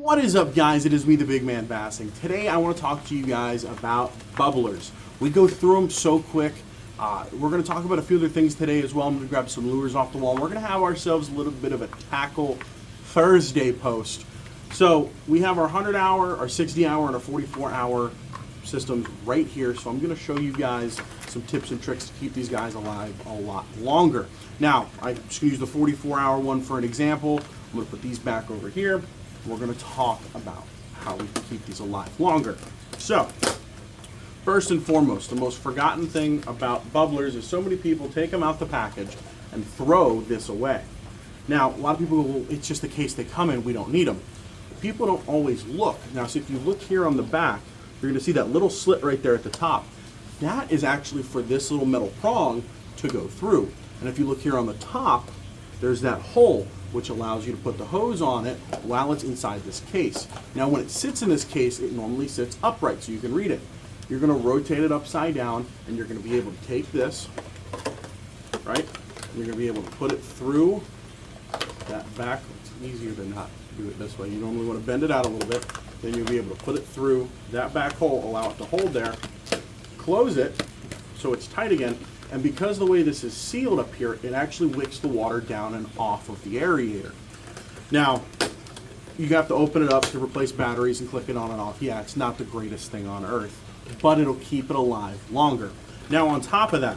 What is up, guys? It is me, the big man Bassing. Today I want to talk to you guys about bubblers. We go through them so quick. We're going to talk about a few other things today as well. I'm going to grab some lures off the wall. We're going to have ourselves a little bit of a Tackle Thursday post. So we have our 100-hour, our 60-hour, and our 44-hour systems right here. So I'm going to show you guys some tips and tricks to keep these guys alive a lot longer. Now, I'm just going to use the 44-hour one for an example. I'm going to put these back over here. We're going to talk about how we can keep these alive longer. So, first and foremost, the most forgotten thing about bubblers is so many people take them out the package and throw this away. Now, a lot of people go, well, it's just the case they come in, we don't need them. People don't always look. Now, so if you look here on the back, you're going to see that little slit right there at the top. That is actually for this little metal prong to go through. And if you look here on the top, there's that hole, which allows you to put the hose on it while it's inside this case. Now, when it sits in this case, it normally sits upright so you can read it. You're going to rotate it upside down, and you're going to be able to take this, right? And you're going to be able to put it through that back. It's easier to not do it this way. You normally want to bend it out a little bit. Then you'll be able to put it through that back hole, allow it to hold there, close it so it's tight again. And because the way this is sealed up here, it actually wicks the water down and off of the aerator. Now, you have to open it up to replace batteries and click it on and off. Yeah, it's not the greatest thing on earth, but it'll keep it alive longer. Now, on top of that,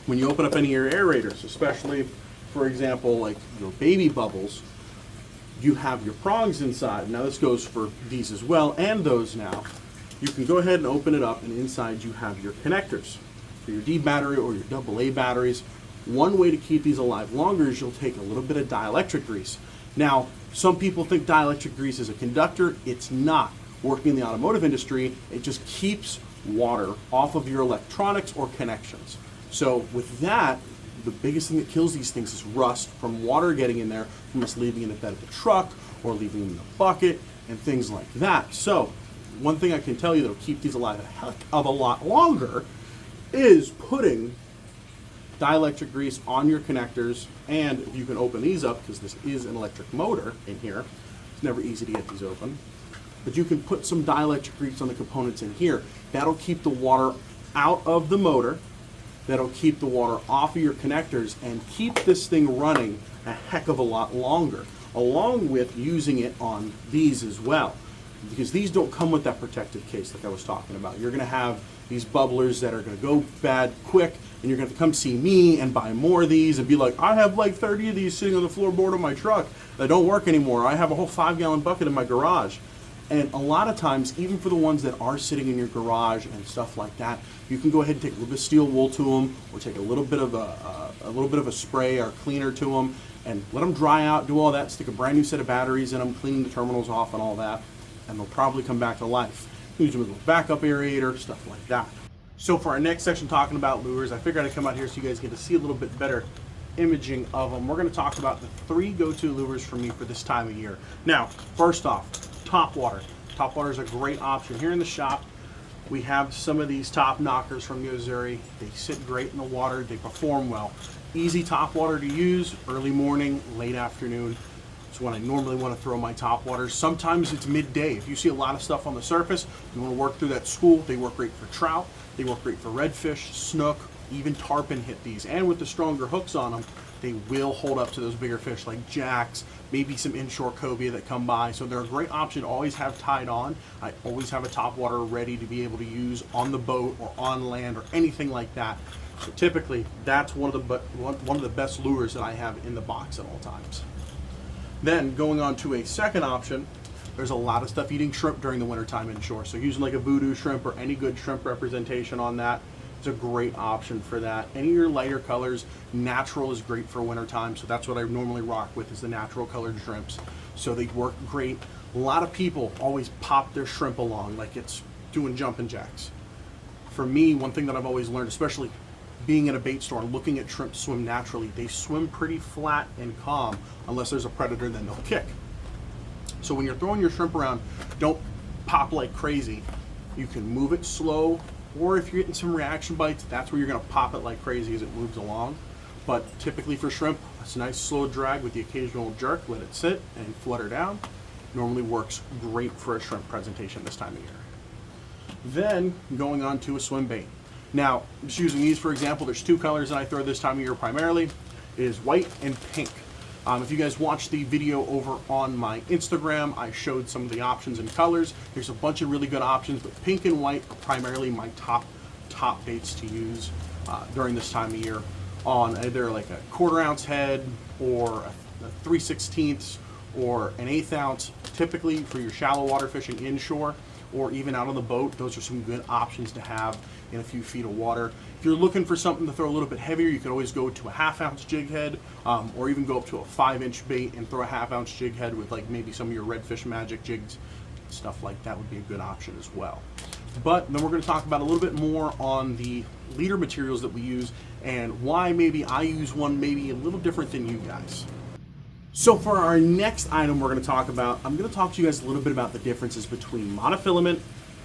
when you open up any of your aerators, especially, for example, like your baby bubbles, you have your prongs inside. Now, this goes for these as well, and those now. You can go ahead and open it up, and inside you have your connectors. For your D battery or your AA batteries. One way to keep these alive longer is you'll take a little bit of dielectric grease. Now, some people think dielectric grease is a conductor. It's not. Working in the automotive industry, it just keeps water off of your electronics or connections. So with that, the biggest thing that kills these things is rust from water getting in there, from us leaving in the bed of the truck or leaving them in the bucket and things like that. So one thing I can tell you that'll keep these alive a heck of a lot longer is putting dielectric grease on your connectors. And you can open these up because this is an electric motor in here. It's never easy to get these open, but you can put some dielectric grease on the components in here. That'll keep the water out of the motor, that'll keep the water off of your connectors and keep this thing running a heck of a lot longer, along with using it on these as well, because these don't come with that protective case like I was talking about. You're going to have these bubblers that are going to go bad quick, and you're going to come see me and buy more of these and be like, I have like 30 of these sitting on the floorboard of my truck that don't work anymore. I have a whole 5-gallon bucket in my garage. And a lot of times, even for the ones that are sitting in your garage and stuff like that, you can go ahead and take a little bit of steel wool to them, or take a little bit of a spray or cleaner to them, and let them dry out, do all that, stick a brand new set of batteries in them, clean the terminals off and all that, and they'll probably come back to life. Use them as a backup aerator, stuff like that. So for our next section talking about lures, I figured I'd come out here so you guys get to see a little bit better imaging of them. We're going to talk about the 3 go-to lures for me for this time of year. Now, first off, top water. Top water is a great option. Here in the shop, we have some of these top knockers from Missouri. They sit great in the water. They perform well. Easy top water to use, early morning, late afternoon. It's when I normally want to throw my top waters. Sometimes it's midday. If you see a lot of stuff on the surface, you want to work through that school. They work great for trout. They work great for redfish, snook, even tarpon hit these. And with the stronger hooks on them, they will hold up to those bigger fish like jacks, maybe some inshore cobia that come by. So they're a great option to always have tied on. I always have a top water ready to be able to use on the boat or on land or anything like that. So typically, that's one of the best lures that I have in the box at all times. Then going on to a second option, there's a lot of stuff eating shrimp during the wintertime inshore. So using like a voodoo shrimp or any good shrimp representation on that, it's a great option for that. Any of your lighter colors, natural is great for wintertime. So that's what I normally rock with, is the natural colored shrimps. So they work great. A lot of people always pop their shrimp along like it's doing jumping jacks. For me, one thing that I've always learned, especially being in a bait store and looking at shrimp swim naturally, they swim pretty flat and calm unless there's a predator, then they'll kick. So when you're throwing your shrimp around, don't pop like crazy. You can move it slow, or if you're getting some reaction bites, that's where you're going to pop it like crazy as it moves along. But typically for shrimp, it's a nice slow drag with the occasional jerk. Let it sit and flutter down. Normally works great for a shrimp presentation this time of year. Then going on to a swim bait. Now, just using these for example, there's two colors that I throw this time of year primarily. It is white and pink. If you guys watched the video over on my Instagram, I showed some of the options and colors. There's a bunch of really good options, but pink and white are primarily my top baits to use during this time of year on either like a 1/4 ounce head or a 3/16 or an 1/8 ounce, typically for your shallow water fishing inshore or even out on the boat. Those are some good options to have in a few feet of water. If you're looking for something to throw a little bit heavier, you could always go to a 1/2 ounce jig head, or even go up to a 5-inch bait and throw a 1/2 ounce jig head with like maybe some of your Redfish Magic jigs. Stuff like that would be a good option as well. But then we're going to talk about a little bit more on the leader materials that we use and why maybe I use one maybe a little different than you guys. So for our next item we're going to talk about, I'm going to talk to you guys a little bit about the differences between monofilament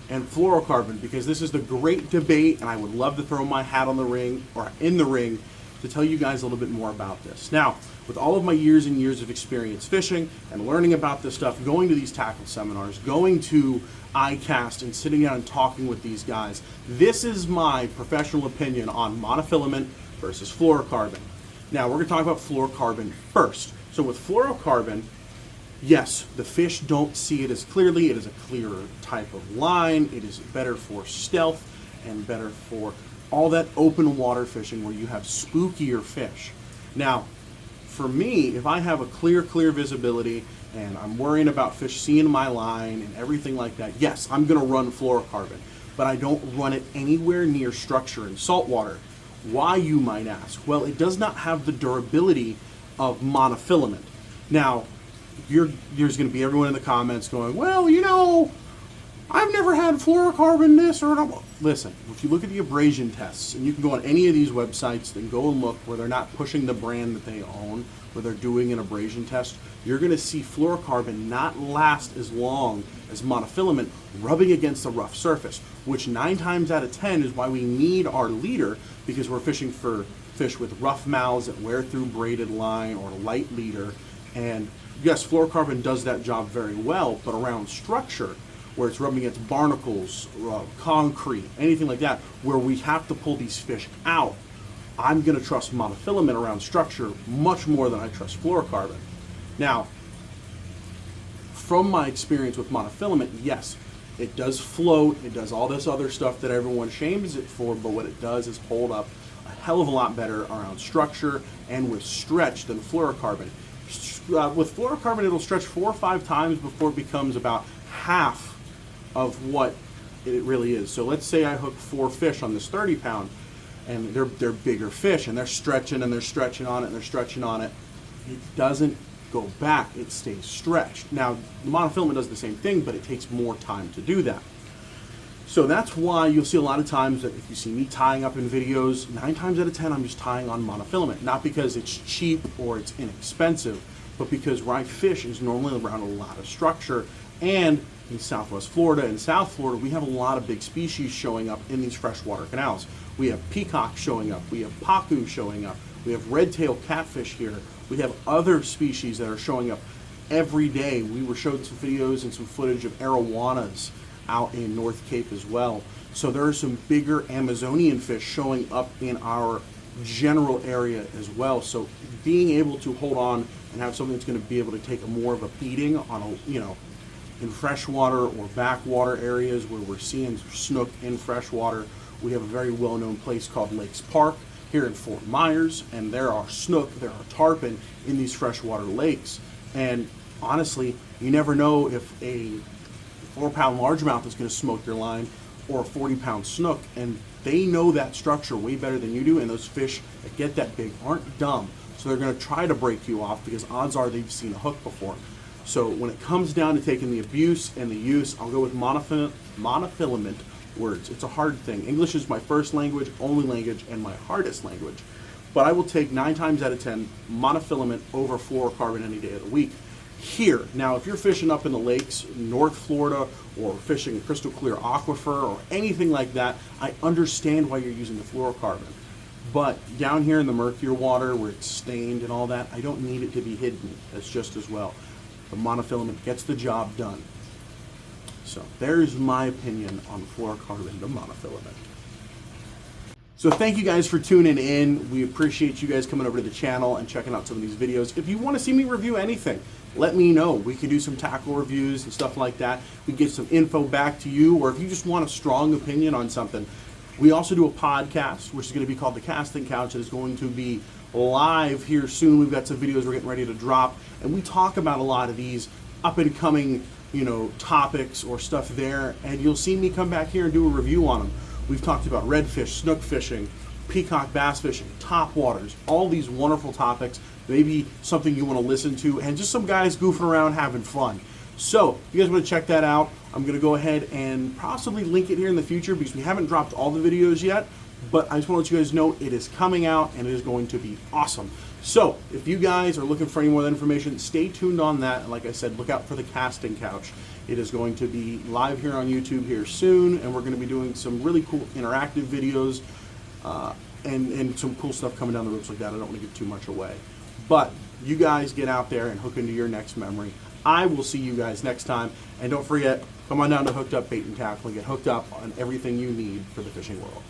and fluorocarbon, because this is the great debate and I would love to throw my hat on the ring or in the ring to tell you guys a little bit more about this. Now, with all of my years and years of experience fishing and learning about this stuff, going to these tackle seminars, going to ICAST and sitting down and talking with these guys, this is my professional opinion on monofilament versus fluorocarbon. Now, we're going to talk about fluorocarbon first. So with fluorocarbon, yes, the fish don't see it as clearly. It is a clearer type of line. It is better for stealth and better for all that open water fishing where you have spookier fish. Now, for me, if I have a clear visibility and I'm worrying about fish seeing my line and everything like that, yes, I'm going to run fluorocarbon, but I don't run it anywhere near structure in saltwater. Why, you might ask? Well, it does not have the durability of monofilament. Now, there's going to be everyone in the comments going, well, you know, I've never had fluorocarbon this or that. Listen, if you look at the abrasion tests, and you can go on any of these websites and go and look where they're not pushing the brand that they own, where they're doing an abrasion test, you're going to see fluorocarbon not last as long as monofilament rubbing against a rough surface, which 9 times out of 10 is why we need our leader, because we're fishing for fish with rough mouths that wear through braided line or light leader. And yes, fluorocarbon does that job very well, but around structure, where it's rubbing against barnacles, concrete, anything like that, where we have to pull these fish out, I'm going to trust monofilament around structure much more than I trust fluorocarbon. Now, from my experience with monofilament, yes, it does float, it does all this other stuff that everyone shames it for, but what it does is hold up a hell of a lot better around structure and with stretch than fluorocarbon. With fluorocarbon, it'll stretch 4 or 5 times before it becomes about half of what it really is. So let's say I hook 4 fish on this 30 pound and they're bigger fish and they're stretching and they're stretching on it and they're stretching on it. It doesn't go back, it stays stretched. Now, the monofilament does the same thing, but it takes more time to do that. So that's why you'll see a lot of times that if you see me tying up in videos, 9 times out of 10 I'm just tying on monofilament. Not because it's cheap or it's inexpensive, but because where I fish is normally around a lot of structure. And in Southwest Florida and South Florida, we have a lot of big species showing up in these freshwater canals. We have peacock showing up, we have pacu showing up, we have red-tailed catfish here, we have other species that are showing up every day. We were showed some videos and some footage of arowanas out in North Cape as well. So there are some bigger Amazonian fish showing up in our general area as well. So being able to hold on and have something that's going to be able to take more of a beating on a, in freshwater or backwater areas where we're seeing snook in freshwater. We have a very well-known place called Lakes Park here in Fort Myers, and there are snook, there are tarpon in these freshwater lakes. And honestly, you never know if a 4-pound largemouth is going to smoke your line or a 40-pound snook, and they know that structure way better than you do, and those fish that get that big aren't dumb, so they're going to try to break you off because odds are they've seen a hook before. So when it comes down to taking the abuse and the use, I'll go with monofilament words. It's a hard thing. English is my first language, only language, and my hardest language. But I will take 9 times out of 10 monofilament over fluorocarbon any day of the week. Here, now if you're fishing up in the lakes, North Florida, or fishing a crystal clear aquifer or anything like that, I understand why you're using the fluorocarbon. But down here in the murkier water where it's stained and all that, I don't need it to be hidden. That's just as well. The monofilament gets the job done. So there's my opinion on fluorocarbon, the monofilament. So thank you guys for tuning in. We appreciate you guys coming over to the channel and checking out some of these videos. If you want to see me review anything, let me know. We can do some tackle reviews and stuff like that. We can get some info back to you, or if you just want a strong opinion on something. We also do a podcast, which is going to be called The Casting Couch. It is going to be live here soon. We've got some videos we're getting ready to drop, and we talk about a lot of these up and coming, topics or stuff there, and you'll see me come back here and do a review on them. We've talked about redfish, snook fishing, peacock bass fishing, top waters, all these wonderful topics, maybe something you want to listen to, and just some guys goofing around having fun. So, if you guys want to check that out, I'm going to go ahead and possibly link it here in the future because we haven't dropped all the videos yet, but I just want to let you guys know it is coming out and it is going to be awesome. So, if you guys are looking for any more information, stay tuned on that. And like I said, look out for the Casting Couch. It is going to be live here on YouTube here soon, and we're going to be doing some really cool interactive videos and some cool stuff coming down the ropes like that. I don't want to give too much away. But you guys get out there and hook into your next memory. I will see you guys next time. And don't forget, come on down to Hooked Up Bait and Tackle and get hooked up on everything you need for the fishing world.